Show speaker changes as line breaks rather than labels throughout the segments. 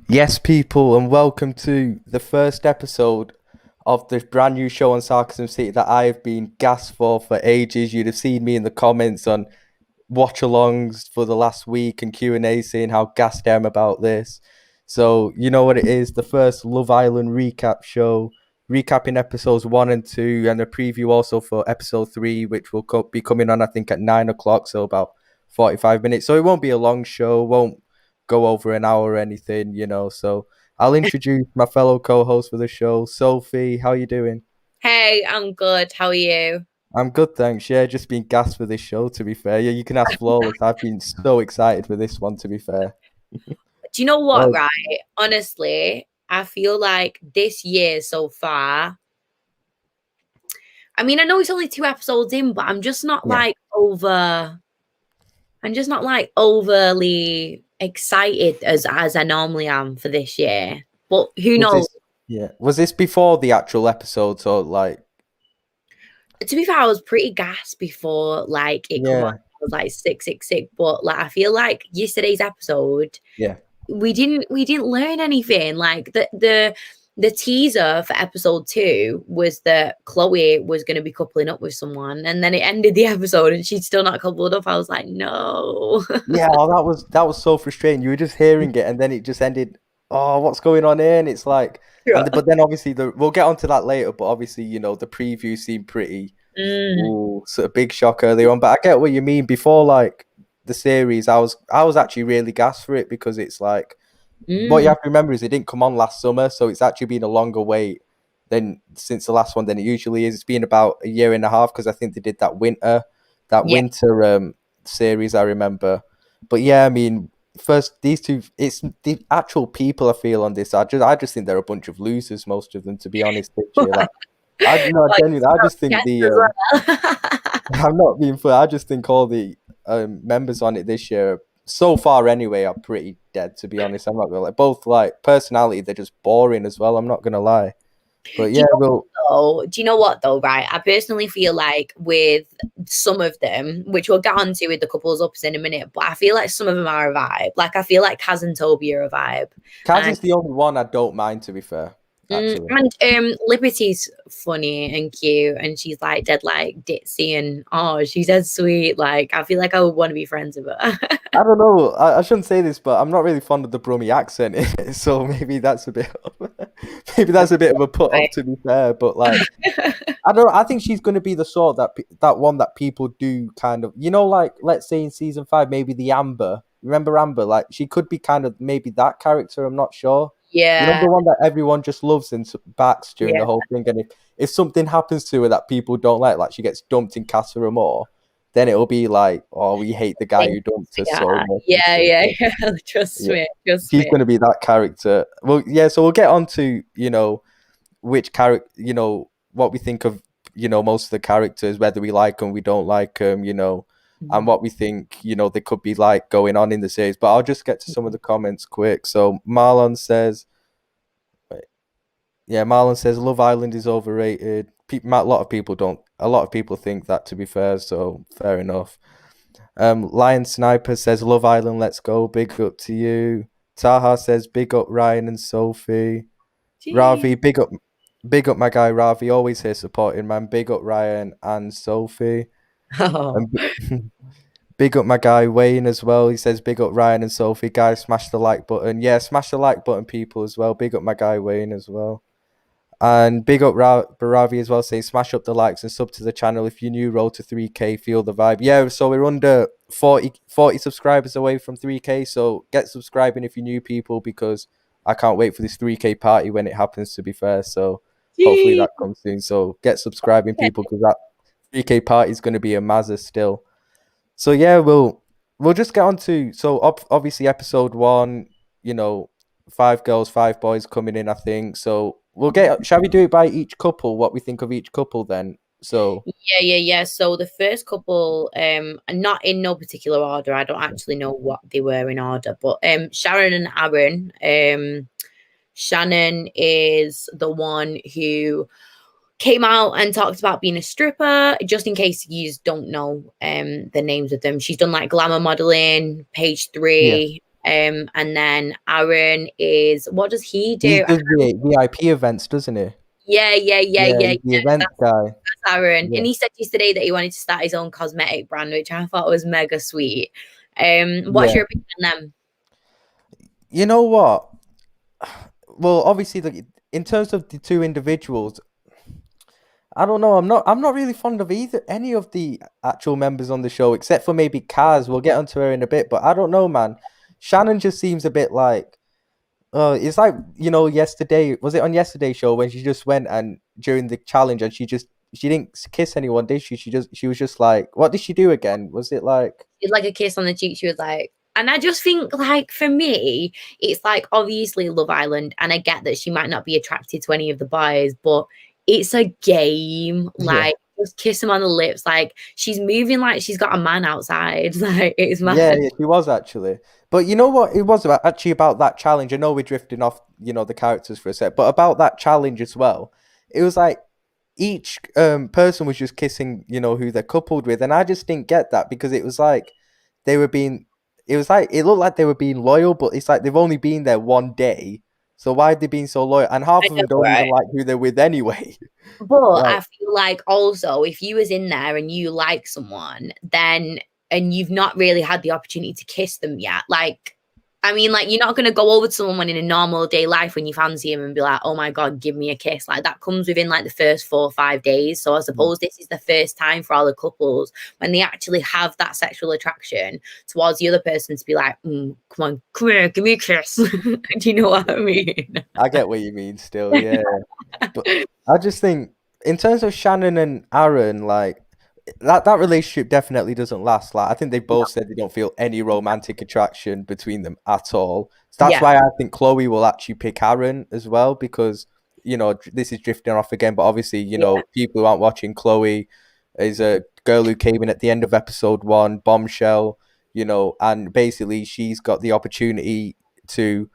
Yes, people, and welcome to the first episode of the brand new show on Sarcasm City that I have been gassed for ages. You'd have seen me in the comments on watch-alongs for the last week and Q&A saying how gassed I am about this. So you know what it is, the first Love Island recap show, recapping episodes 1 and 2, and a preview also for episode 3, which will be coming on I think at 9 o'clock, so about 45 minutes. So it won't be a long show, won't go over an hour or anything. So I'll introduce my fellow co-host for the show, Sophie. How you doing?
Hey, I'm good. How are you?
I'm good, thanks. Yeah, just been gassed for this show, to be fair. Yeah, you can ask Flawless. I've been so excited for this one, to be fair.
Do you know what,
Oh,
right? Honestly, I feel like this year so far, I mean, I know it's only two episodes in, but
yeah.
I'm just not like overly excited as I normally am for this year. But who
Was
knows?
this Was this before the actual episode or like
To be fair, I was pretty gassed before like it come on.
yeah,
I was like sick, sick, sick. But like I feel like yesterday's episode
yeah.
we didn't learn anything. Like the teaser for episode 2 was that Chloe was going to be coupling up with someone, and then it ended the episode and she'd still not coupled up. I was like, no.
Yeah, oh, that was so frustrating. You were just hearing it and then it just ended. Oh, what's going on here? And it's like
Yeah.
but then obviously we'll get onto that later, but obviously, the preview seemed pretty.
Mm,
Ooh, sort of big shock early on, but I get what you mean. Before like the series, I was actually really gassed for it because it's like what you
mm,
have to remember is it didn't come on last summer, so it's actually been a longer wait than since the last one than it usually is. It's been about a year and a half because I think they did that
yeah.
winter series I remember. But yeah, I mean, first these two, it's the actual people I feel on this. I just think they're a bunch of losers, most of them, to be honest. This year, like I no,
Like,
genuinely, I just think
yes,
the
as well.
I'm not being funny. I just think all the members on it this year, so far anyway, are pretty dead. To be honest, I'm not gonna lie. Both like personality, they're just boring as well. I'm not gonna lie. But
Do you
yeah,
know
well,
do you know what though, right? I personally feel like with some of them, which we'll get onto with the couples ups in a minute, but I feel like some of them are a vibe. Like I feel like Kaz and Toby are a vibe.
Kaz
And
is the only one I don't mind. To be fair, actually,
Liberty's funny and cute, and she's like dead like ditzy, and oh, she's dead sweet. Like I feel like I would want to be friends with her.
I don't know. I shouldn't say this, but I'm not really fond of the Brummy accent, so maybe that's a bit maybe that's a bit of a put off.
Right.
To be fair, but like. I don't know. I think she's going to be the sort that one that people do kind of, like let's say in season 5, maybe the Amber. Remember Amber? Like she could be kind of maybe that character. I'm not sure.
Yeah,
The one that everyone just loves and backs during the
yeah.
whole thing. And if something happens to her that people don't like she gets dumped in Casa Amor, then it'll be like, oh, we hate the guy
Think-
who dumped her so
yeah,
much. And
yeah,
stuff.
yeah,
So,
yeah. Trust
yeah,
me, trust
she's
me.
going to be that character. Well, yeah. So we'll get on to which character, what we think of, most of the characters, whether we like them, we don't like them, and
Mhm.
what we think, they could be like going on in the series. But I'll just get to some of the comments quick. So Marlon says, yeah, Marlon says Love Island is overrated. A lot of people don't. A lot of people think that, to be fair. So fair enough. Lion Sniper says Love Island, let's go. Big up to you. Taha says big up Ryan and Sophie.
Gee.
Ravi, big up my guy Ravi, always here supporting, man. Big up Ryan and Sophie.
Oh,
And big up my guy Wayne as well. He says big up Ryan and Sophie. Guys, smash the like button. Yeah, smash the like button, people, as well. Big up my guy Wayne as well. And big up Ravi as well, saying smash up the likes and sub to the channel. If you're new, roll to 3K, feel the vibe. Yeah, so we're under 40 subscribers away from 3K. So get subscribing if you're new, people, because I can't wait for this 3K party when it happens, to be fair. So hopefully
gee.
that comes soon. So get subscribing, people, because that 3K party is going to be a mazza still. So yeah, we'll just get on to obviously episode 1, you know, 5 girls, 5 boys coming in, I think. So shall we do it by each couple, what we think of each couple then? So
Yeah, yeah, yeah. So the first couple, not in no particular order. I don't actually know what they were in order, but Sharon and Aaron. Shannon is the one who came out and talked about being a stripper. Just in case you don't know the names of them, she's done like glamour modeling, page
yeah,
three. And then Aaron is, what does he
He
do?
does the VIP events, doesn't he?
Yeah,
Yeah, he's the event guy.
That's Aaron.
Yeah.
And he said yesterday that he wanted to start his own cosmetic brand, which I thought was mega sweet. What's
Yeah.
your opinion on them?
You know what? Well, obviously, in terms of the two individuals, I don't know. I'm not really fond of any of the actual members on the show, except for maybe Kaz. We'll get onto her in a bit, but I don't know, man. Shannon just seems a bit like, it's like, yesterday, was it on yesterday's show when she just went and during the challenge and she didn't kiss anyone, did she? She was just like, what did she do again? Was it like,
It's like a kiss on the cheek. She was like, and I just think, like, for me, it's like obviously Love Island, and I get that she might not be attracted to any of the boys, but it's a game.
yeah.
Like, just kiss him on the lips. Like, she's moving like she's got a man outside. Like, it's
Yeah,
mad.
yeah, she was actually. But you know what? It was about that challenge. I know we're drifting off, the characters for a sec, but about that challenge as well. It was like each person was just kissing, who they're coupled with, and I just didn't get that because it was like they were being. It was like it looked like they were being loyal, but it's like they've only been there one day, so why are they being so loyal? And half
I
of
know,
them don't
right?
even like who they're with anyway.
But
Like,
I feel like also if you was in there and you like someone, then and you've not really had the opportunity to kiss them yet, like I mean, like you're not gonna go over to someone in a normal day life when you fancy him and be like, oh my god, give me a kiss. Like that comes within like the first 4 or 5 days. So I suppose this is the first time for all the couples when they actually have that sexual attraction towards the other person to be like, come here, give me a kiss. Do you know what I mean?
I get what you mean, still, yeah. But I just think, in terms of Shannon and Aaron, like that relationship definitely doesn't last. Like I think they both said they don't feel any romantic attraction between them at all. So that's
Yeah,
why I think Chloe will actually pick Aaron as well because this is drifting off again. But obviously,
yeah,
people who aren't watching, Chloe is a girl who came in at the end of episode 1, Bombshell. And basically she's got the opportunity to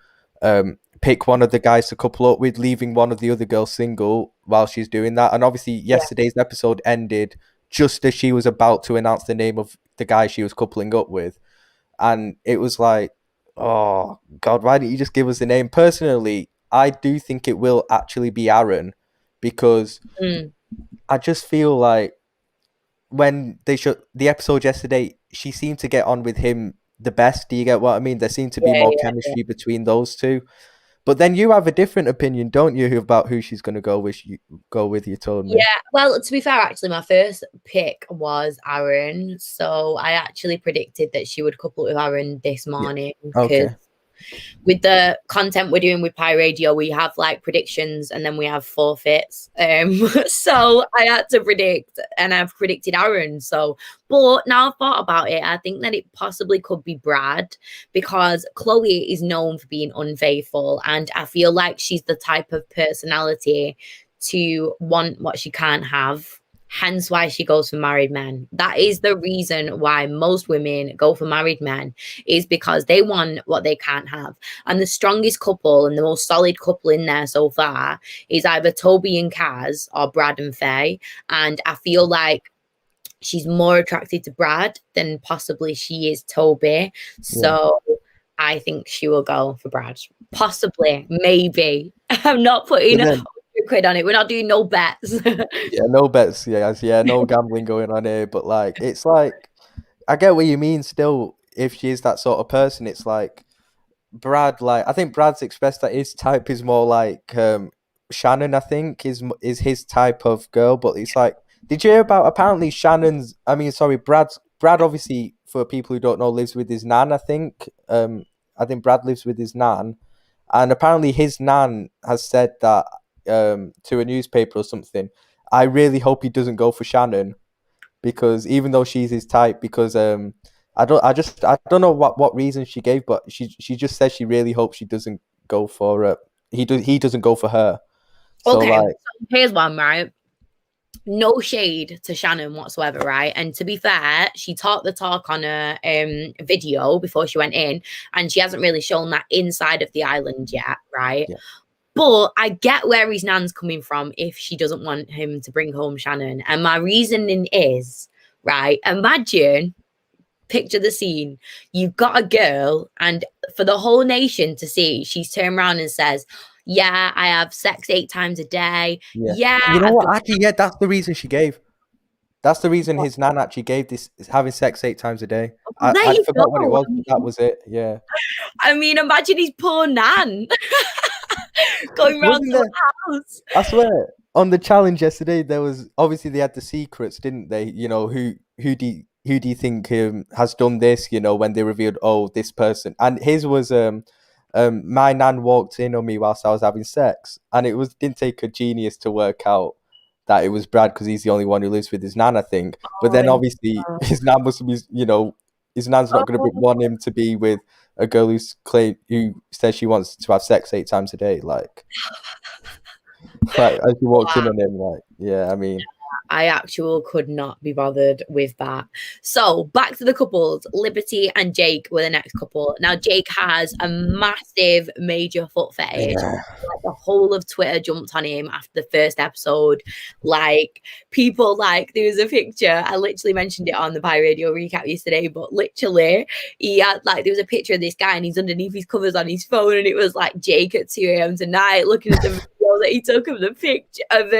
pick one of the guys to couple up with, leaving one of the other girls single while she's doing that. And obviously,
yeah.
yesterday's episode ended just as she was about to announce the name of the guy she was coupling up with. And it was like, oh, God, why didn't you just give us the name? Personally, I do think it will actually be Aaron because
Mm.
I just feel like when they showed the episode yesterday, she seemed to get on with him the best. Do you get what I mean? There seemed to be
Yeah,
more
yeah, yeah.
chemistry between those two. But then you have a different opinion, don't you, about who she's going to go with? You told me.
Yeah, well, to be fair, actually, my first pick was Aaron. So I actually predicted that she would couple with Aaron this
Yeah.
morning because
Okay.
with the content we're doing with Pi Radio, we have like predictions and then we have forfeits. So I had to predict, and I've predicted Aaron. So, but now I've thought about it, I think that it possibly could be Brad because Chloe is known for being unfaithful, and I feel like she's the type of personality to want what she can't have. Hence why she goes for married men. That is the reason why most women go for married men, is because they want what they can't have. And the strongest couple and the most solid couple in there so far is either Toby and Kaz or Brad and Faye. And I feel like she's more attracted to Brad than possibly she is Toby.
Yeah.
So I think she will go for Brad. Possibly, maybe. I'm not putting
But then,
£100 on it. We're not doing no bets.
yeah, no bets. Yeah, no gambling going on here. But like, it's like I get what you mean. Still, if she is that sort of person, it's like Brad. Like, I think Brad's expressed that his type is more like Shannon. I think is his type of girl. But it's like, did you hear about apparently Shannon's? I mean, sorry, Brad obviously, for people who don't know, lives with his nan. I think Brad lives with his nan, and apparently his nan has said that to a newspaper or something. I really hope he doesn't go for Shannon because even though she's his type, because I don't know what reason she gave, but she just said she really hopes she doesn't go for he doesn't go for her. So
Okay,
like,
so here's one, right? No shade to Shannon whatsoever, right? And to be fair, she talked the talk on a video before she went in, and she hasn't really shown that inside of the island yet, right?
yeah,
But I get where his nan's coming from if she doesn't want him to bring home Shannon. And my reasoning is, right, imagine picture the scene. You've got a girl, and for the whole nation to see, she's turned around and says, yeah, I have sex 8 times a day.
Yeah.
Yeah,
You know
I've
what?
done
Actually, yeah, that's the reason she gave. That's the reason his nan actually gave this, is having sex 8 times a day.
well, there
I'd
you
forgot what it
go.
was, but that was it. Yeah.
I mean, imagine his poor nan going round
Wasn't
to
there?
the house.
I swear, on the challenge yesterday, there was obviously they had the secrets, didn't they? You know, who do you think has done this? You know, when they revealed, oh, this person, and his was my nan walked in on me whilst I was having sex, and didn't take a genius to work out that it was Brad because he's the only one who lives with his nan, I think. But then
Oh,
obviously his nan must be, you know, his nan's not going to want him to be with a girl who says she wants to have sex 8 times a day, like. Like as you walked in
wow.
on him, like, yeah, I mean,
I actually could not be bothered with that. So back to the couples. Liberty and Jake were the next couple. Now Jake has a massive major foot fetish.
yeah,
Like the whole of Twitter jumped on him after the first episode. Like people, like there was a picture. I literally mentioned it on the Pie Radio recap yesterday, but literally he had like there was a picture of this guy and he's underneath his covers on his phone, and it was like Jake at 2 a.m. tonight looking at the video that he took of the picture of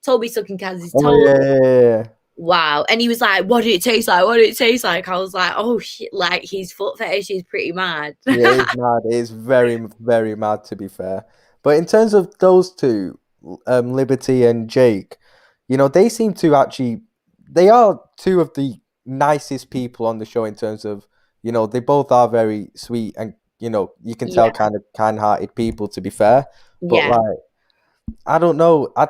Toby sucking Kaz's toe.
oh yeah.
Wow. And he was like, what did it taste like? What did it taste like? I was like, oh shit, like his foot fetish is pretty mad.
Yeah, it's mad. It's very, very mad, to be fair. But in terms of those two, Liberty and Jake, you know, they seem to actually, they are two of the nicest people on the show in terms of, you know, they both are very sweet and, you know, you can tell
Yeah.
kind of kind-hearted people, to be fair. But
Yeah.
like, I don't know. I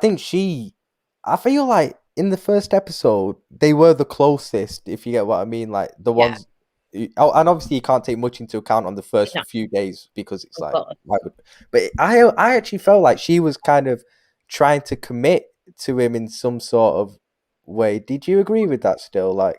feel like in the first episode, they were the closest, if you get what I mean. Like the
Yeah.
ones, and obviously you can't take much into account on the first
No.
few days because it's
Of
like,
course.
but I actually felt like she was kind of trying to commit to him in some sort of way. Did you agree with that still? Like,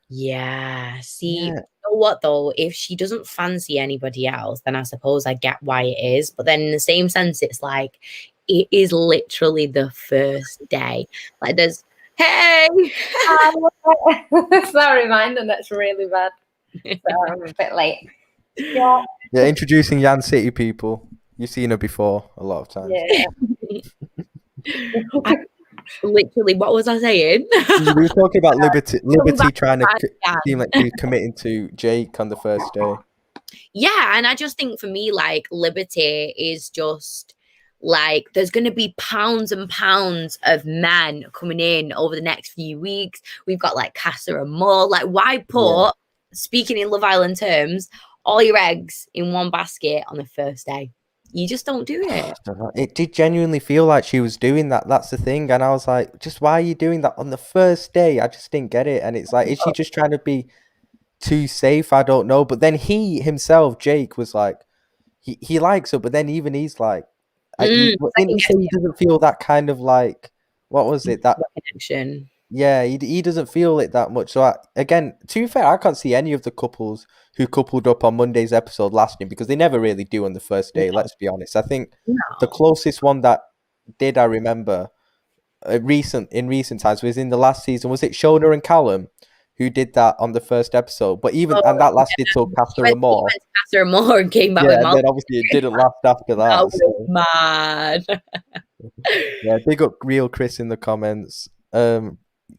Yeah. See,
yeah,
you know what though? If she doesn't fancy anybody else, then I suppose I get why it is. But then in the same sense, it's like it is literally the first day. Like there's hey.
Sorry, mine, and that's really bad. So I'm a bit late. Yeah.
yeah. Introducing Yan City people. You've seen her before a lot of times.
Yeah.
Literally, what was I saying?
We were talking about Liberty trying to
Yeah.
seem like she's committing to Jake on the first day.
Yeah, and I just think for me, like Liberty is just like there's going to be pounds and pounds of men coming in over the next few weeks. We've got like Casa and more. Like, why put, speaking in Love Island terms, all your eggs in one basket on the first day? You just don't do it.
It did genuinely feel like she was doing that. That's the thing. And I was like, just why are you doing that on the first day? I just didn't get it. And it's like, is she just trying to be too safe? I don't know. But then he himself, Jake, was like, he likes her. But then even he's like, didn't he say he doesn't feel that kind of like, what was it? That
connection.
Yeah, he doesn't feel it that much. So again, to be fair, I can't see any of the couples who coupled up on Monday's episode lasting because they never really do on the first day. Let's be honest. I think the closest one that did, I remember, in recent times was in the last season. Was it Shona and Callum who did that on the first episode? But and that lasted till Casa and More.
Casa and More and came back with
and then obviously it didn't last after that.
So. Mad.
Yeah, big up real Chris in the comments.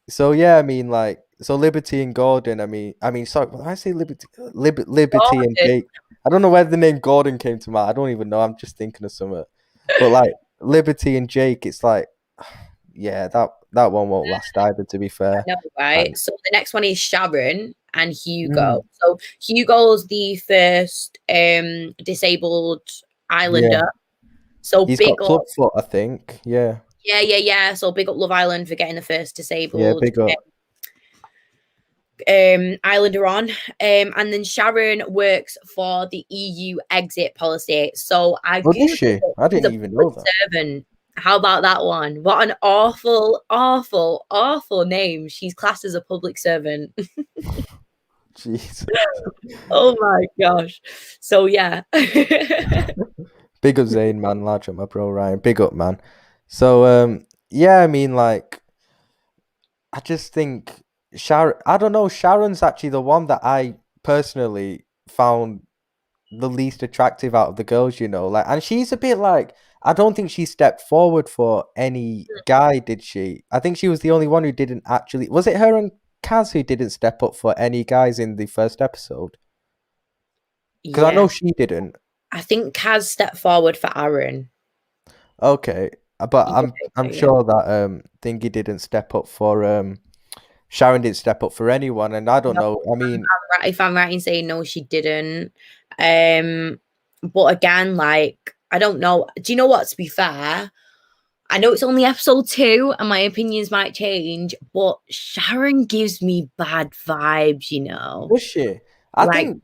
So yeah, I mean, like, so Liberty and Gordon. I mean, sorry, when I say Liberty and Jake, I don't know where the name Gordon came to mind. I don't even know. I'm just thinking of something. But like Liberty and Jake, it's like, yeah, that one won't last either. To be fair,
no, right. So the next one is Sharon and Hugo. So Hugo's the first disabled Islander. Yeah. So
he's
big
got clubfoot, I think. Yeah.
Yeah. So big up Love Island for getting the first disabled.
Yeah, big up.
Islander on. And then Sharon works for the EU exit policy. So
does she? I didn't even know that.
Servant. How about that one? What an awful, awful, awful name. She's classed as a public servant.
Jeez.
Oh my gosh. So yeah.
Big up Zane, man. Large up my bro Ryan. Big up, man. So yeah, I mean, like, I just think Sharon, I don't know. Sharon's actually the one that I personally found the least attractive out of the girls, like, and she's a bit like, I don't think she stepped forward for any guy, did she? I think she was the only one who didn't actually. Was it her and Kaz who didn't step up for any guys in the first episode? Because I
Yeah,
know she didn't.
I think Kaz stepped forward for Aaron.
Okay, but
Yeah,
I'm
yeah.
sure that Thingy didn't step up for Sharon didn't step up for anyone, and I don't
No,
know. I mean,
if I'm right in saying no, she didn't. But again, like, I don't know. Do you know what? To be fair, I know it's only episode 2 and my opinions might change, but Sharon gives me bad vibes,
was she? I
like
think.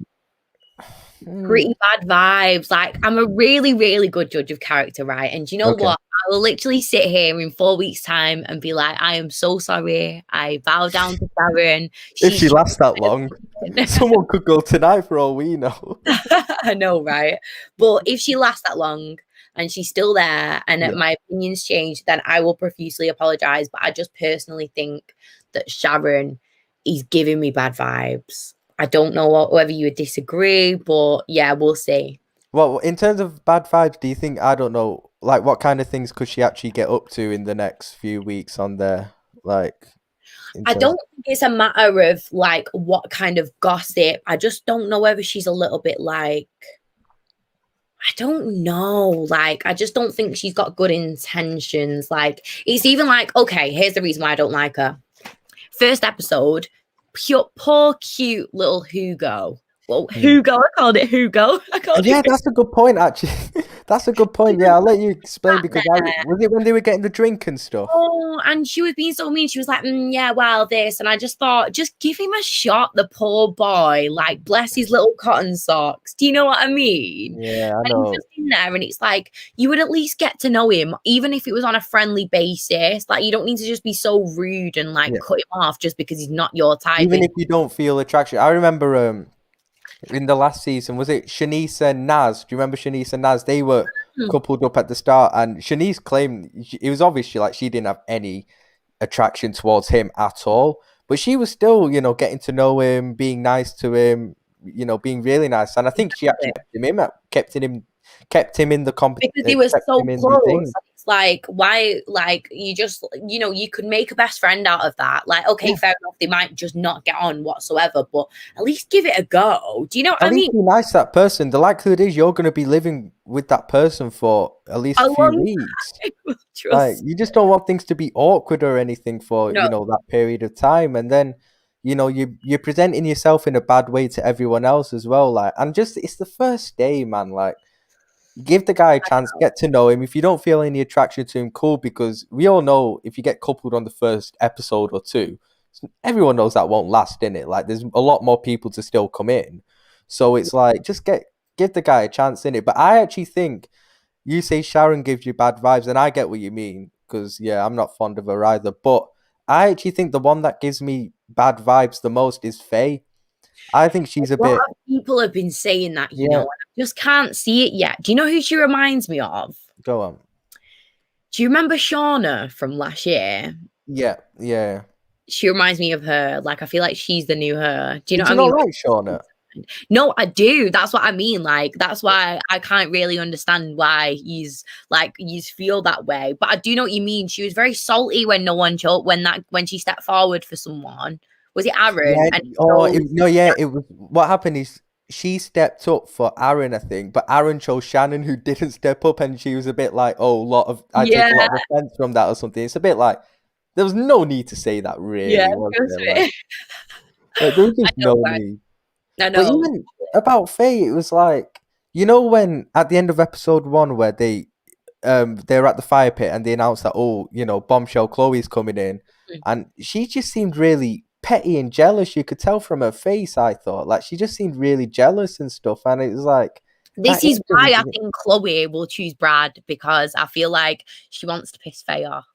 Hmm,
pretty bad vibes. Like, I'm a really, really good judge of character, right? And do you know
okay.
what? I will literally sit here in 4 weeks' time and be like, I am so sorry. I bow down to Sharon.
If she
She's
lasts that long, someone could go tonight for all we know.
I know, right? But if she lasts that long and she's still there and
Yeah.
my opinions change, then I will profusely apologize. But I just personally think that Sharon is giving me bad vibes. I don't know whether you would disagree, but yeah, we'll see.
Well, in terms of bad vibes, do you think, I don't know, like what kind of things could she actually get up to in the next few weeks on there? Like, in
I
terms
don't think it's a matter of like what kind of gossip. I just don't know whether she's a little bit like, I don't know. Like, I just don't think she's got good intentions. Like, it's even like, okay, here's the reason why I don't like her. First episode, pure, poor, cute little Hugo. Well, Hugo, I called it Hugo. I called
yeah,
it
that's a good point, actually. That's a good point. Yeah, I'll let you explain
sat
because
there.
was it when they were getting the drink and stuff?
Oh, and she was being so mean. She was like, yeah, well, this. And I just thought, just give him a shot, the poor boy. Like, bless his little cotton socks. Do you know what I mean?
Yeah, I
And he's
know.
just in there, and it's like, you would at least get to know him, even if it was on a friendly basis. Like, you don't need to just be so rude and like
Yeah.
cut him off just because he's not your type.
Even if you don't feel attraction. I remember in the last season, was it Shanice and Naz? Do you remember Shanice and Naz? They were coupled up at the start, and Shanice claimed it was obviously like she didn't have any attraction towards him at all, but she was still, getting to know him, being nice to him, being really nice, and I think she actually kept him in the
Because he was
kept
so
him in the thing.
close. It's like, why, like, you just, you could make a best friend out of that. Like, okay,
Yeah.
fair enough, they might just not get on whatsoever, but at least give it a go. Do you know what
At
I
least
mean?
be nice to that person. The likelihood is you're going to be living with that person for at least
A
a few
long
weeks.
time.
Like,
Trust.
you just don't want things to be awkward or anything for,
No.
that period of time. And then, you're presenting yourself in a bad way to everyone else as well. Like, and just, it's the first day, man. Like, give the guy a chance, get to know him. If you don't feel any attraction to him, cool, because we all know if you get coupled on the first episode or two, everyone knows that won't last, innit? Like, there's a lot more people to still come in. So it's like, just give the guy a chance in it. But I actually think you say Sharon gives you bad vibes, and I get what you mean because yeah, I'm not fond of her either. But I actually think the one that gives me bad vibes the most is Faye. I think she's a
A lot
bit,
of people have been saying that,
yeah.
and I just can't see it yet. Do you know who she reminds me of?
Go on.
Do you remember Shauna from last year?
Yeah.
She reminds me of her. Like, I feel like she's the new her. Do you know
Did
what
you
I
not
mean?
like Shauna?
No, I do. That's what I mean. Like, that's why I can't really understand why he's feel that way. But I do know what you mean. She was very salty when no one showed when she stepped forward for someone. Was it Aaron?
Yeah.
And
It was. What happened is she stepped up for Aaron, I think, but Aaron chose Shannon, who didn't step up, and she was a bit like, I take a lot of offense from that or something. It's a bit like there was no need to say that,
yeah,
really, was there? Like, there was
I
just
know,
no
right?
need.
I
But
know.
even about Faye, it was like, when at the end of episode 1 where they're at the fire pit and they announced that, Bombshell Chloe's coming in, and she just seemed really petty and jealous. You could tell from her face, I thought. Like, she just seemed really jealous and stuff, and it was like
This
that
is why I
instantly-
think Chloe will choose Brad, because I feel like she wants to piss Faye off.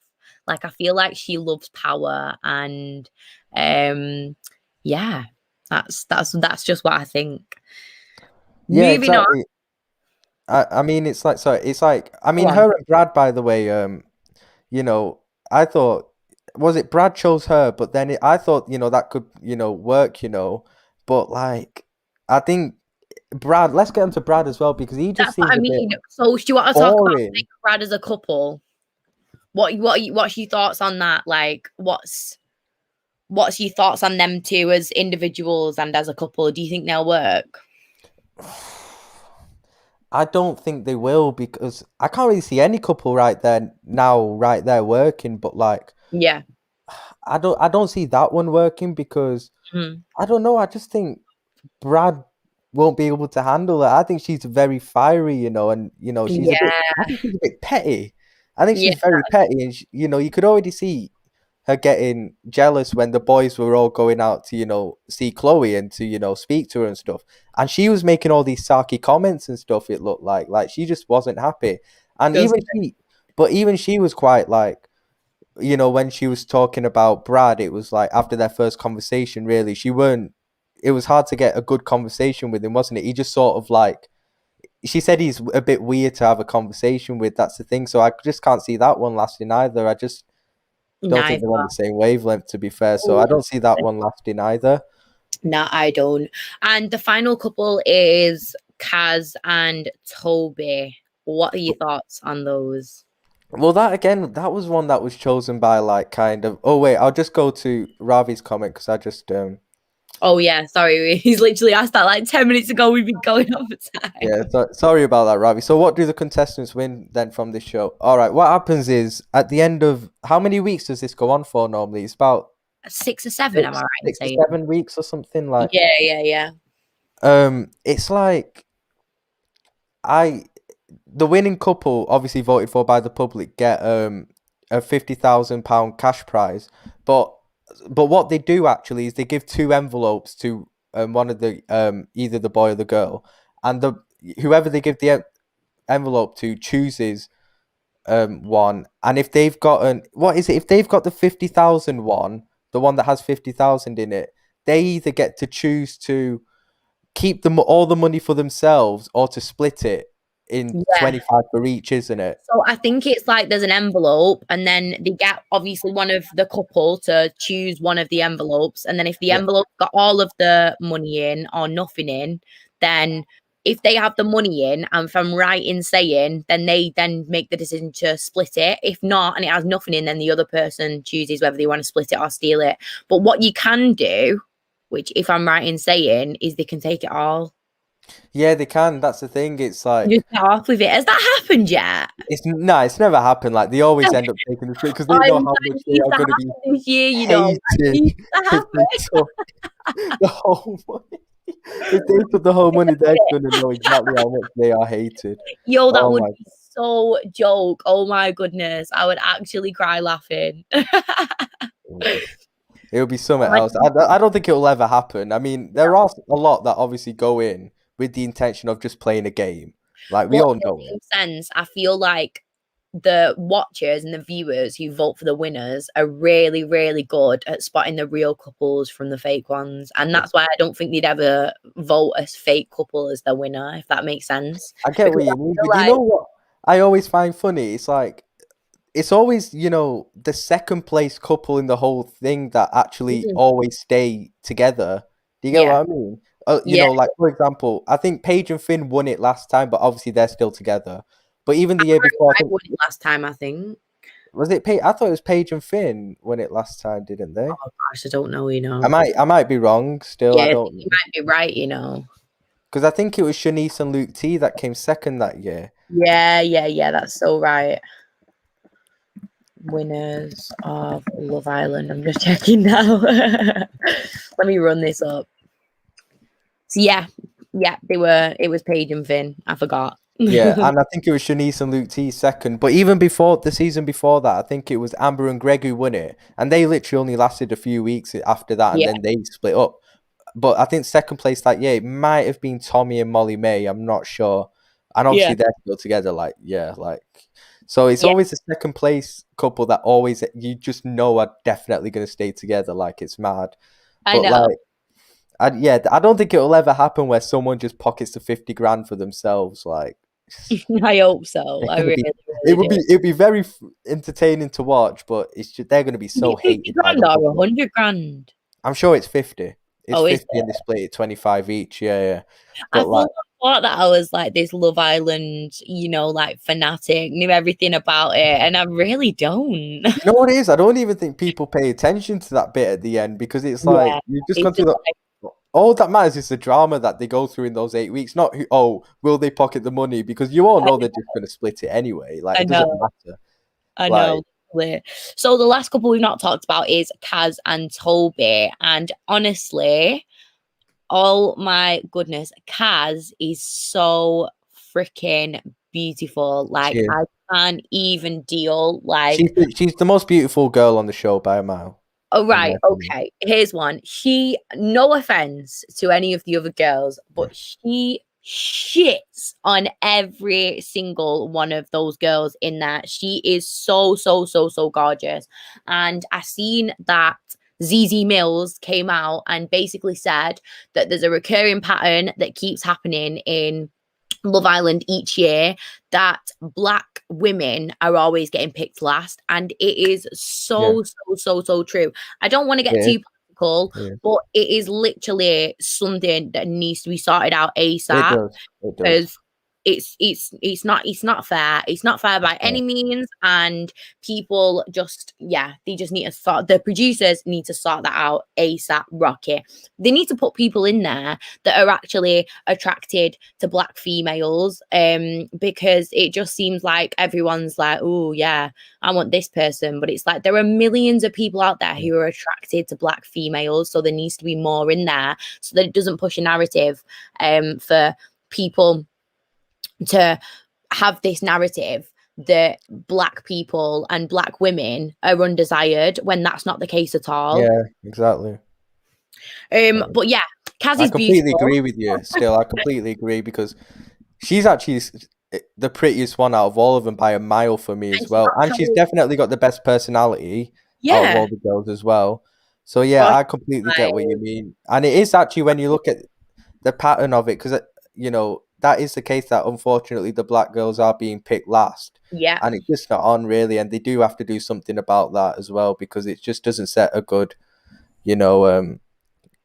Like, I feel like she loves power, and yeah, that's just what I think.
Yeah,
Moving on.
exactly. I mean, it's like, sorry, it's like, I mean,
Go on.
her and Brad, by the way, I thought was it Brad chose her, but then I thought, that could, work, but like, I think Brad, let's get into Brad as well, because he just
That's what
seems
I
a bit
mean. So, do you want to talk about
boring.
like, Brad as a couple? What's your thoughts on that? Like, what's your thoughts on them two as individuals and as a couple? Do you think they'll work?
I don't think they will, because I can't really see any couple right there working, but like,
Yeah.
I don't see that one working, because
Mhm.
I don't know, I just think Brad won't be able to handle it. I think she's very fiery, and she's
Yeah.
I think she's a bit petty. I think
Yeah.
she's very petty, and you could already see her getting jealous when the boys were all going out to see Chloe and to speak to her and stuff, and she was making all these sarky comments and stuff. It looked like she just wasn't happy, and
Does
even she was quite like, when she was talking about Brad, it was like after their first conversation, really, it was hard to get a good conversation with him, wasn't it? He just sort of like, she said he's a bit weird to have a conversation with. That's the thing. So I just can't see that one lasting either. I just don't think
Neither.
they're on the same wavelength, to be fair. So I don't see that one lasting either.
No, I don't. And the final couple is Kaz and Toby. What are your thoughts on those?
Well, that was one that was chosen by like kind of. Oh wait, I'll just go to Ravi's comment, because I just
Oh yeah, sorry. He's literally asked that like 10 minutes ago. We've been going on for time.
Yeah, sorry about that, Ravi. So what do the contestants win then from this show? All right, what happens is at the end of how many weeks does this go on for normally? It's about
6 or 7, am I right in
6 to
saying?
7 weeks or something like.
Yeah.
It's like the winning couple, obviously voted for by the public, get a £50,000 cash prize, but what they do actually is they give two envelopes to one of the either the boy or the girl, and whoever they give the envelope to chooses one, and if they've got if they've got the 50,000 one, the one that has 50,000 in it, they either get to choose to keep all the money for themselves or to split it in
Yeah.
25 for each, isn't it?
So I think it's like there's an envelope, and then they get obviously one of the couple to choose one of the envelopes, and then if the envelope got all of the money in or nothing in, then if they have the money in, and if I'm right in saying, then they then make the decision to split it. If not, and it has nothing in, then the other person chooses whether they want to split it or steal it. But what you can do, which if I'm right in saying, is they can take it all.
Yeah, they can. That's the thing. It's like
Just get off with it. Has that happened yet?
it's never happened. Like they always end up taking the split because they know how much they are going to be
this year, you know.
hated if they took the whole money. If they took the whole money, they're going to know exactly how much they are hated.
Yo, that
Oh
would
my
be so joke. Oh my goodness. I would actually cry laughing.
God. It would be something else. I don't think it will ever happen. I mean, there are a lot that obviously go in with the intention of just playing a game. Like we all know
In
it.
sense, I feel like the watchers and the viewers who vote for the winners are really, really good at spotting the real couples from the fake ones. And that's why I don't think they'd ever vote a fake couple as the winner, if that makes sense.
I get what you mean. But you know what I always find funny? It's like it's always, the second place couple in the whole thing that actually always stay together. Do you get what I mean? Like for example, I think Paige and Finn won it last time, but obviously they're still together. But even the year before,
I won it last time, I think.
Was it Paige? I thought it was Paige and Finn won it last time, didn't they?
Oh gosh, I don't know,
I might be wrong still.
Yeah,
I don't
you might be right,
because I think it was Shanice and Luke T that came second that year.
Yeah, that's so right. Winners of Love Island. I'm just checking now. Let me run this up. So yeah, it was Paige and Finn. I forgot.
Yeah, and I think it was Shanice and Luke T second. But even before the season before that, I think it was Amber and Greg who won it. And they literally only lasted a few weeks after that, and then they split up. But I think second place that year, it might have been Tommy and Molly May. I'm not sure. And obviously they're still together. So it's always the second place couple that always you just know are definitely going to stay together. Like it's mad.
I know.
I don't think it will ever happen where someone just pockets the 50 grand for themselves. Like
I hope so.
They're
I
gonna
really,
be.
really do.
It'd be very entertaining to watch, but it's just, they're gonna be so
50
hated by
grand
the
or
public.
100 grand?
I'm sure it's 50. It's
Oh, is
50 and they split it 25 each. Yeah.
I
But like,
thought that I was like this Love Island, like fanatic, knew everything about it, and I really don't.
you know what it is? I don't even think people pay attention to that bit at the end because it's like
Yeah,
you've just
it's
gone through
just
the. All that matters is the drama that they go through in those 8 weeks. Not will they pocket the money? Because you all know they're just going to split it anyway. Like
I
it doesn't
know,
matter.
I
Like,
know. So the last couple we've not talked about is Kaz and Toby, and honestly, oh my goodness, Kaz is so freaking beautiful. Like
she is.
I can't even deal. Like,
She's the most beautiful girl on the show by a mile.
oh
in my
right,
opinion.
okay. Here's one. No offense to any of the other girls, but she shits on every single one of those girls in there. She is so, so, so, so gorgeous. And I seen that ZZ Mills came out and basically said that there's a recurring pattern that keeps happening in Love Island each year, that black women are always getting picked last, and it is so true. I don't want to get too political, but it is literally something that needs to be sorted out ASAP.
It does.
Because it's not fair. It's not fair by any means, and people they just need to the producers need to sort that out ASAP. Rocket. They need to put people in there that are actually attracted to black females, because it just seems like everyone's like, oh yeah, I want this person, but it's like there are millions of people out there who are attracted to black females, so there needs to be more in there so that it doesn't push a narrative for people to have this narrative that black people and black women are undesired when that's not the case at all.
Yeah, exactly.
But yeah, Kaz is
I completely
beautiful.
agree with you. Still, I completely agree because she's actually the prettiest one out of all of them by a mile for me as well, and she's definitely got the best personality out of all the girls as well. So yeah, I completely get what you mean, and it is actually when you look at the pattern of it, because that is the case that unfortunately the black girls are being picked last.
Yeah.
And it's just not on really, and they do have to do something about that as well, because it just doesn't set a good,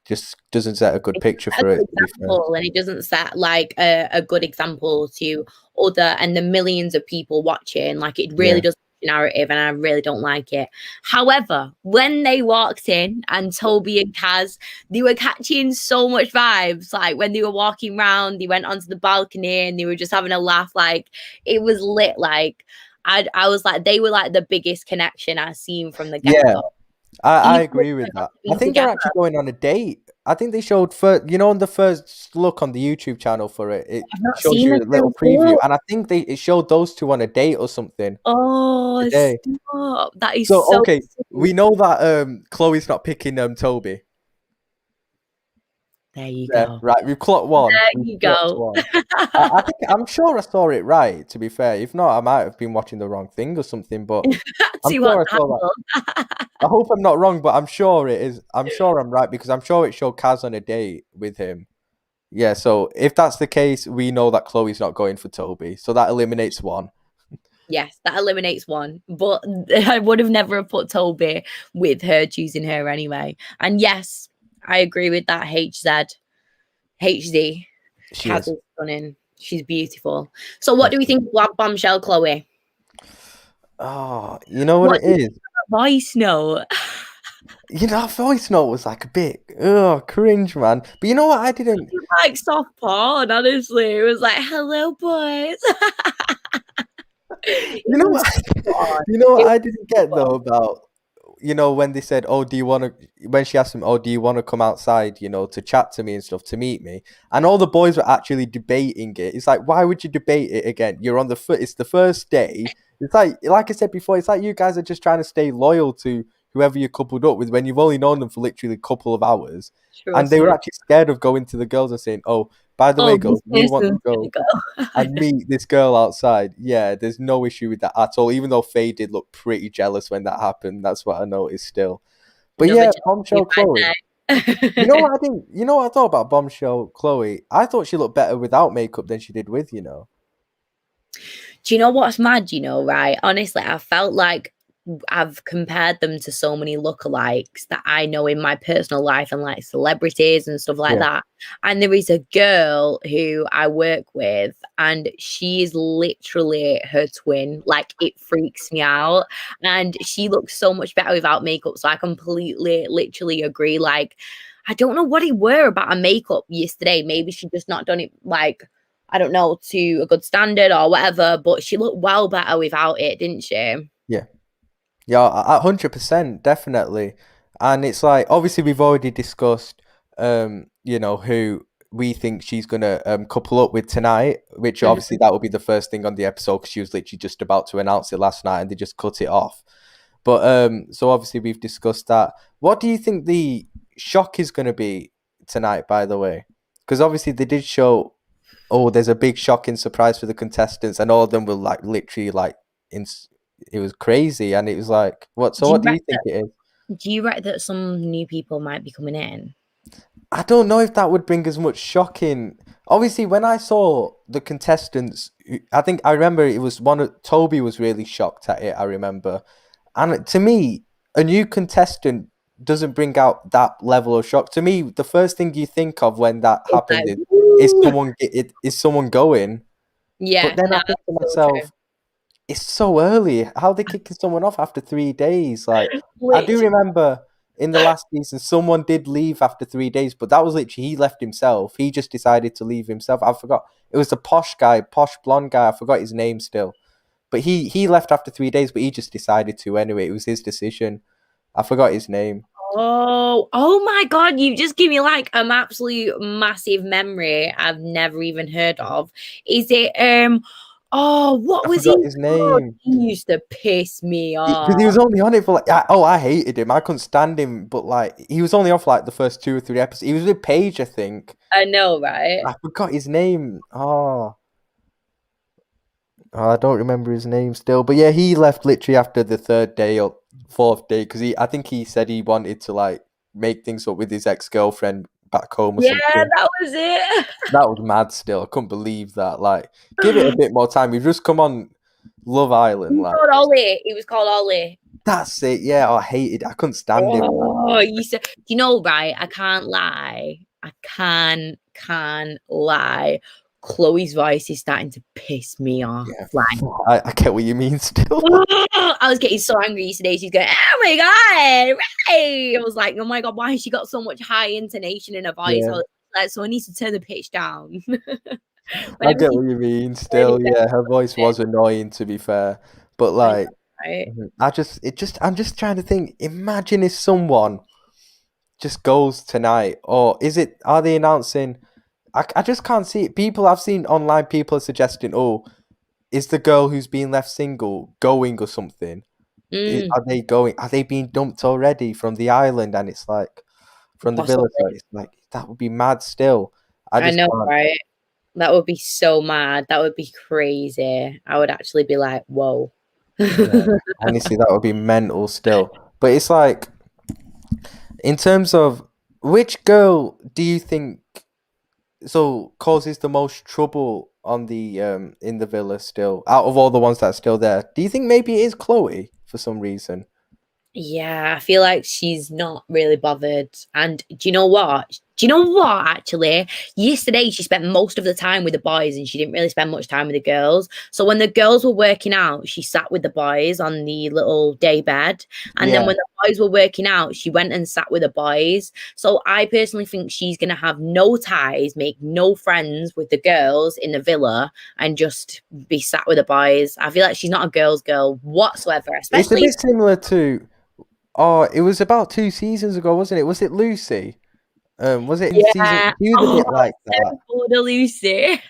just doesn't set a good picture for it.
And it doesn't set like a good example to other and the millions of people watching. Like it really does narrative, and I really don't like it. However, when they walked in and Toby and Kaz, they were catching so much vibes. Like when they were walking around, they went onto the balcony and they were just having a laugh. Like it was lit. Like I was like, they were like the biggest connection I've seen from the get-go.
Yeah, I agree with that. I think they're actually going on a date. I think they showed on the first look on the YouTube channel for it. It shows you a little preview, and I think it showed those two on a date or something.
Oh, stop. That is
so okay. We know that Chloe's not picking Toby.
There you go.
Right, we've clocked one.
There you go.
I'm sure I saw it right. To be fair, if not, I might have been watching the wrong thing or something. But I'm sure I saw that. I hope I'm not wrong, but I'm sure it is. I'm sure I'm right because I'm sure it showed Kaz on a date with him. Yeah, so if that's the case, we know that Chloe's not going for Toby, so that eliminates one.
Yes, that eliminates one. But I would have never put Toby with her choosing her anyway. And yes, I agree with that. HZ. Kaz is stunning. She's beautiful. So what do we think of Bombshell, Chloe?
Oh, you know what it is?
Voice note.
That voice note was like a bit cringe, man. But you know what? I didn't
like soft porn, honestly. It was like, hello, boys.
You know what I didn't get though about when they said, oh, when she asked him, oh, do you want to come outside, to chat to me and stuff, to meet me? And all the boys were actually debating it. It's like, why would you debate it again? You're on it's the first day. It's like I said before, it's like you guys are just trying to stay loyal to whoever you're coupled up with when you've only known them for literally a couple of hours. And they were actually scared of going to the girls and saying, oh, by the way, girls, we want to go and meet this girl outside. Yeah, there's no issue with that at all, even though Faye did look pretty jealous when that happened. That's what I noticed still. But yeah, Bombshell Chloe. You know what I think? I thought about Bombshell Chloe? I thought she looked better without makeup than she did with,
Do you know what's mad? Right? Honestly, I felt like I've compared them to so many lookalikes that I know in my personal life and like celebrities and stuff like
Yeah.
that. And there is a girl who I work with, and she is literally her twin. Like, it freaks me out. And she looks so much better without makeup. So I completely, literally agree. Like, I don't know what it were about her makeup yesterday. Maybe she just not done it like, I don't know, to a good standard or whatever, but she looked well better without it, didn't she?
Yeah. Yeah, 100%, definitely. And it's like, obviously we've already discussed, who we think she's gonna couple up with tonight, which
Mhm.
obviously that will be the first thing on the episode because she was literally just about to announce it last night and they just cut it off. But so obviously we've discussed that. What do you think the shock is gonna be tonight, by the way? Because obviously they did show, oh, there's a big shocking surprise for the contestants, and all of them were like literally like in. It was crazy, and it was like, what? So,
Do you
what do you
reckon
think it is?
do you reckon that some new people might be coming in?
I don't know if that would bring as much shocking. Obviously, when I saw the contestants, I think I remember it was one of Toby was really shocked at it. I remember, and to me, a new contestant doesn't bring out that level of shock. To me, the first thing you think of when that
It's
happens
like,
is
woo!
someone going. But
Yeah,
then I
no,
think to
that's so true.
myself, it's so early. How they kicking someone off after 3 days? Like, I do
Literally.
remember in the last season, someone did leave after 3 days, but that was literally he left himself. He just decided to leave himself. I forgot. It was the posh guy, posh blonde guy. I forgot his name still, but he left after 3 days, but he just decided to anyway. It was his decision. I forgot his name.
Oh my God, you just give me like an absolute massive memory I've never even heard of. Is it what
I
was he
forgot his
called?
name.
He used to piss me
Because
off.
he was only on it for like, I hated him. I couldn't stand him. But like, he was only on for like the first 2 or 3 episodes. He was with Paige, I think.
I know, right?
I forgot his name. I don't remember his name still. But yeah, he left literally after the third day or fourth day because I think he said he wanted to like make things up with his ex-girlfriend back home or
Yeah,
something.
that was it.
That was mad still. I couldn't believe that. Like, give it a bit more time. We've just come on Love Island. Like,
He was called Ollie.
that's it. Yeah, I hated it. I couldn't stand him.
Oh, you know, right? I can't lie. I can't lie. Chloe's voice is starting to piss me off.
Yeah,
Like,
I get what you mean still.
I was getting so angry yesterday. She's going, "Oh my God, right." I was like, "Oh my God, why has she got so much high intonation in her voice?"
Yeah.
I was like, "So I need to turn the pitch down."
I
Whenever
get
she
what you mean
really
still. Yeah, her voice was annoying to be fair. But like,
right?
I'm just trying to think. Imagine if someone just goes tonight, or are they announcing? I just can't see it. People I've seen online, people are suggesting, oh, is the girl who's been left single going or something?
Mm,
Are they going? Are they being dumped already from the island? And it's like from the villa. So
possibly.
it's like that would be mad. Still, I
I
just
know,
can't.
right? That would be so mad. That would be crazy. I would actually be like, "Whoa."
Yeah, honestly, that would be mental. Still, but it's like in terms of which girl do you think causes the most trouble on the in the villa still out of all the ones that are still there? Do you think maybe it is Chloe for some reason?
Yeah, I feel like she's not really bothered. And do you know what? Do you know what? Actually, yesterday she spent most of the time with the boys and she didn't really spend much time with the girls. So when the girls were working out, she sat with the boys on the little day bed. And then
Yeah.
when the boys were working out, she went and sat with the boys. So I personally think she's going to have no ties, make no friends with the girls in the villa and just be sat with the boys. I feel like she's not a girl's girl whatsoever,
It's a
especially.
bit similar to it was about 2 seasons ago, wasn't it? Was it Lucy? Was it in season?
Yeah.
She was a
Oh,
bit like that.
so cool to Lucy.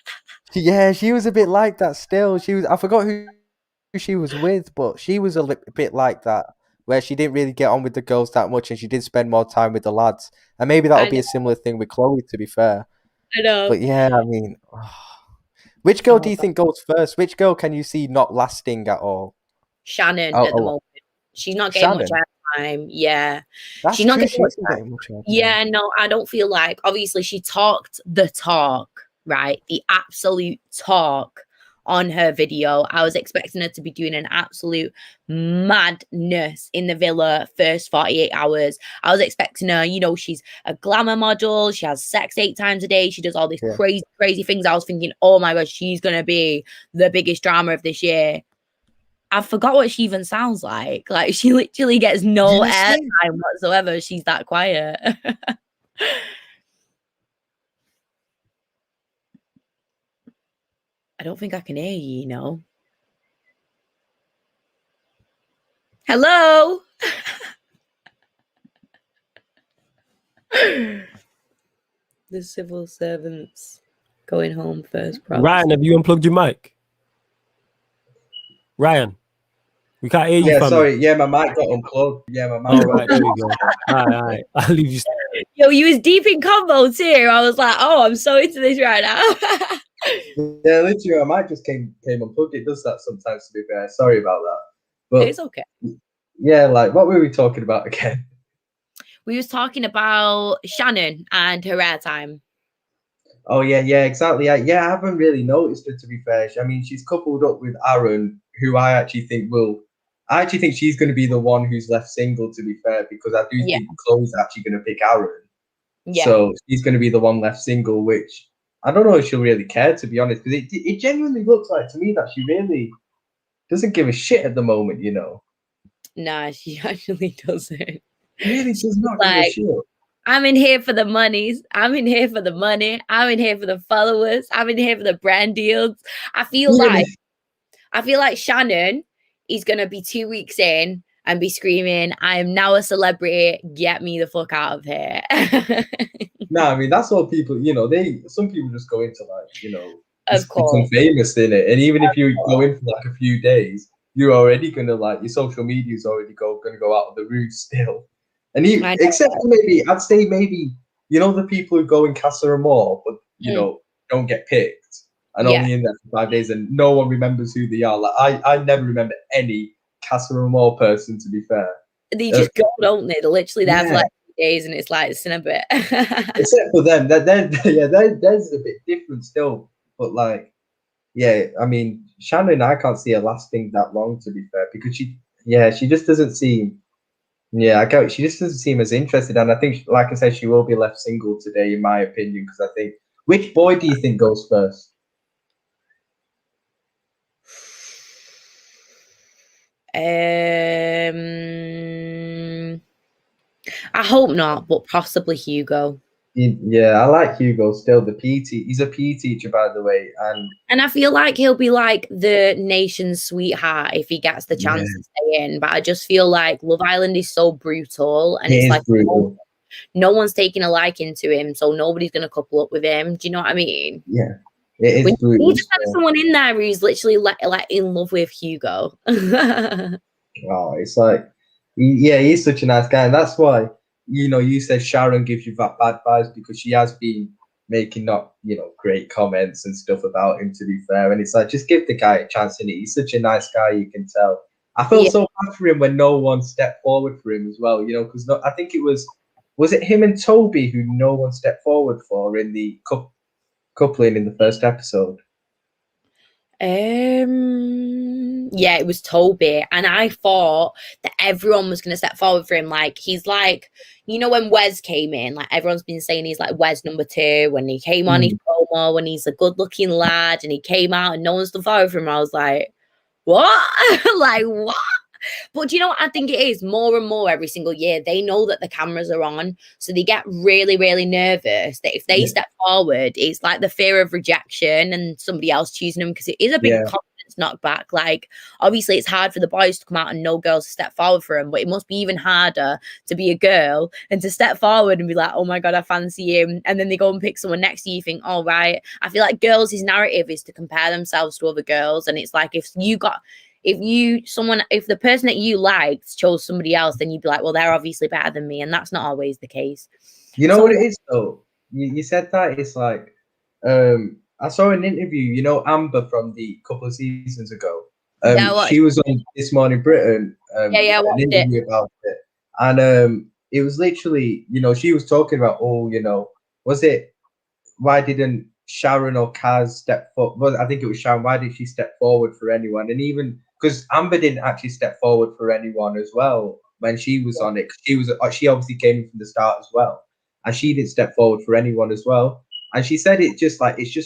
Yeah, she was a bit like that still. I forgot who she was with, but she was a bit like that, where she didn't really get on with the girls that much, and she did spend more time with the lads. And maybe that'll
I
be
know.
a similar thing with Chloe, to be fair.
I know.
But yeah, I mean, which girl do
Oh,
you think goes first? Which girl can you see not lasting at all?
Shannon
Oh,
at the moment. She's not getting much
Shannon.
time. Yeah.
That's
She's not
true.
getting
She
much
isn't
time.
getting much airtime.
Yeah, no, I don't feel like obviously she talked the talk, right? The absolute talk on her video. I was expecting her to be doing an absolute madness in the villa first 48 hours. I was expecting her, you know, she's a glamour model. She has sex 8 times a day. She does all these crazy things. I was thinking, oh my God, she's going to be the biggest drama of this year. I forgot what she even sounds like. Like, she literally gets no airtime whatsoever. She's that quiet. I don't think I can hear you, you know. Hello? The civil servants going home first, probably.
Ryan, have you unplugged your mic? Ryan, we can't hear you.
Yeah,
family.
sorry. Yeah, my mic got unplugged. Yeah, my mic.
All right, there we go. All right. I'll leave you.
Yo, you was deep in combo too. I was like, oh, I'm so into this right now.
Yeah, literally, my mic just came unplugged. It does that sometimes, to be fair. Sorry about that. But
it's okay.
Yeah, like, what were we talking about again?
We was talking about Shannon and her airtime.
Oh, yeah, exactly. I haven't really noticed it, to be fair. I mean, she's coupled up with Aaron, who I actually think she's going to be the one who's left single, to be fair, because I do think Chloe's actually going to pick Aaron. Yeah. So she's going to be the one left single, which I don't know if she'll really care, to be honest, because it genuinely looks like to me that she really doesn't give a shit at the moment, you know.
Nah, she actually doesn't.
Really does not give a shit.
I'm in here for the monies. I'm in here for the money. I'm in here for the followers. I'm in here for the brand deals. I feel like Shannon is gonna be 2 weeks in and be screaming, "I am now a celebrity. Get me the fuck out of here."
No, I mean, that's what people, you know, some people just go into, like, you know,
of course,
become famous in it. And even if you go in for like a few days, you're already gonna, like, your social media is already gonna go out of the roof still. And except for maybe, I'd say maybe, you know, the people who go in Casa Amor, but, you know, don't get picked and only in there for 5 days and no one remembers who they are. Like, I never remember any Casa Amor person, to be fair.
They just go, don't they? They're literally there for like 2 days and it's like, it's in a bit.
Except for them, there's a bit different still. But, like, yeah, I mean, Shannon, I can't see her lasting that long, to be fair, because she just doesn't seem. Yeah, she just doesn't seem as interested, and I think, like I said, she will be left single today, in my opinion. Because I think, which boy do you think goes first?
I hope not, but possibly Hugo.
Yeah, I like Hugo still. He's a PE teacher, by the way,
and I feel like he'll be like the nation's sweetheart if he gets the chance to stay in. But I just feel like Love Island is so brutal, and it's like brutal. No one's taking a liking to him, so nobody's gonna couple up with him. Do you know what I mean?
Yeah, it is brutal.
We just have someone in there who's literally like in love with Hugo.
Oh, it's like, he's such a nice guy, and that's why. You know, you said Sharon gives you that bad vibes because she has been making not, you know, great comments and stuff about him, to be fair. And it's like, just give the guy a chance in it. He's such a nice guy, you can tell. I felt so bad for him when no one stepped forward for him as well, you know, because I think it was it him and Toby who no one stepped forward for in the coupling in the first episode?
Yeah, it was Toby, and I thought that everyone was gonna step forward for him. Like, he's like, you know, when Wes came in, like, everyone's been saying he's like Wes number 2. When he came on his promo, when he's a good-looking lad, and he came out and no one stood forward for him, I was like, what? Like, what? But do you know what I think it is? More and more every single year, they know that the cameras are on, so they get really, really nervous that if they step forward, it's like the fear of rejection and somebody else choosing them, because it is a big confidence knockback. Like, obviously, it's hard for the boys to come out and no girls to step forward for them, but it must be even harder to be a girl and to step forward and be like, oh my God, I fancy him. And then they go and pick someone next to you, think, oh, right. I feel like girls' narrative is to compare themselves to other girls. And it's like, if the person that you liked chose somebody else, then you'd be like, well, they're obviously better than me. And that's not always the case.
You know what it is, though? You said that. It's like, I saw an interview, you know, Amber from the couple of seasons ago. She was on This Morning Britain, an interview about it. And it was literally, you know, she was talking about, oh, you know, why didn't Sharon or Kaz stepped forward. Well, I think it was Sharon. Why did she step forward for anyone? And even because Amber didn't actually step forward for anyone as well when she was on it. She obviously came in from the start as well, and she didn't step forward for anyone as well. And she said it's just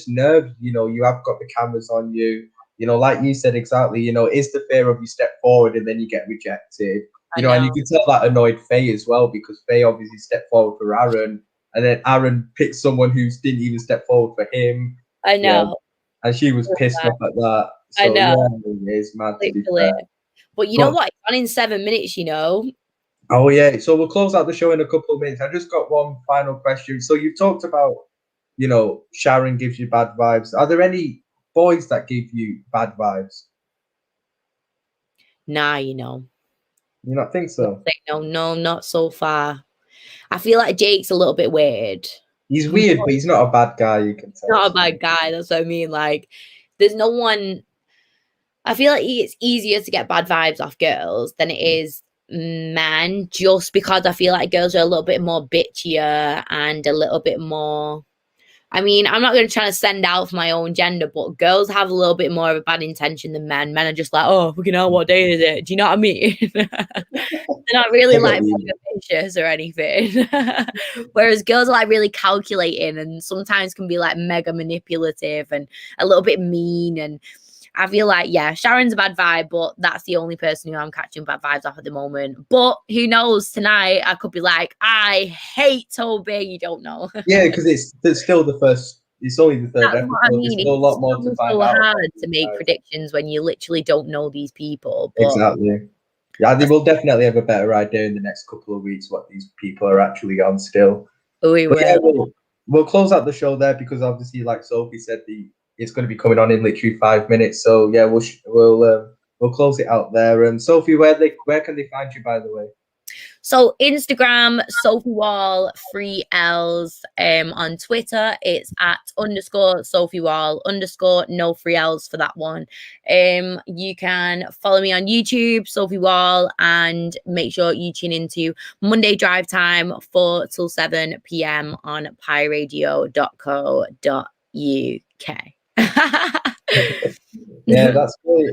nerves. You have got the cameras on you. Like you said exactly. It's the fear of you step forward and then you get rejected. And you can tell that annoyed Faye as well because Faye obviously stepped forward for Aaron. And then Aaron picked someone who didn't even step forward for him.
I know.
And she was pissed off at that. So,
I know.
Yeah, it's mad to be
Literally.
fair.
But you know what? It's on in 7 minutes,
Oh, yeah. So we'll close out the show in a couple of minutes. I just got one final question. So you talked about, Sharon gives you bad vibes. Are there any boys that give you bad vibes?
Nah,
You not think so?
No, not so far. I feel like Jake's a little bit weird.
He's weird, but he's not a bad guy, you can tell.
Not a bad guy, that's what I mean. Like, there's no one. I feel like it's easier to get bad vibes off girls than it is men, just because I feel like girls are a little bit more bitchier and a little bit more. I mean, I'm not going to try to send out for my own gender, but girls have a little bit more of a bad intention than men. Men are just like, oh, fucking hell, what day is it? Do you know what I mean? They're not really like vicious or anything. Whereas girls are like really calculating and sometimes can be like mega manipulative and a little bit mean. And I feel like, yeah, Sharon's a bad vibe, but that's the only person who I'm catching bad vibes off at the moment. But who knows? Tonight I could be like, I hate Toby. You don't know.
Yeah, because it's still the first. It's only the third episode. I mean. There's still a lot more to find out.
It's so hard to make predictions when you literally don't know these people. But
exactly. Yeah, they will definitely have a better idea in the next couple of weeks what these people are actually on still.
We will.
Yeah, we'll close out the show there because obviously, like Sophie said, it's going to be coming on in literally 5 minutes. So yeah, we'll close it out there. And Sophie, where can they find you, by the way?
So Instagram, Sophie Wall, 3 L's. On Twitter, it's at _Sophie Wall _ no 3 L's for that one. You can follow me on YouTube, Sophie Wall, and make sure you tune into Monday Drive Time 4 till 7 p.m. on pyradio.co.uk.
Yeah, that's great.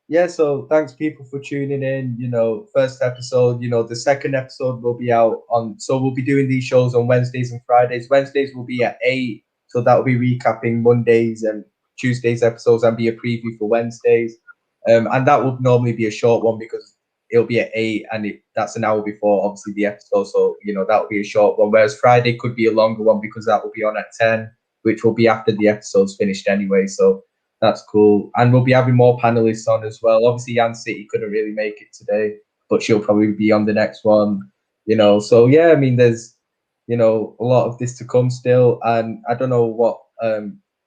Yeah, so thanks people for tuning in. First episode, the second episode will be out on. So we'll be doing these shows on Wednesdays and Fridays. Wednesdays will be at 8, so that will be recapping Mondays and Tuesdays episodes and be a preview for Wednesdays. And that will normally be a short one because it'll be at 8 and that's an hour before obviously the episode. So that will be a short one. Whereas Friday could be a longer one because that will be on at 10, which will be after the episode's finished anyway. So that's cool. And we'll be having more panelists on as well. Obviously, Jan City couldn't really make it today, but she'll probably be on the next one, So, yeah, I mean, there's, a lot of this to come still. And I don't know what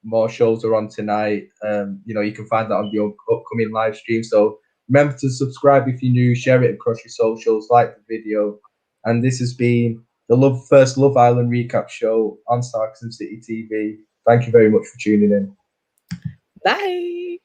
more shows are on tonight. You can find that on the upcoming live stream. So remember to subscribe if you're new, share it across your socials, like the video. And this has been the first Love Island recap show on Sarcasm City TV. Thank you very much for tuning in.
Bye.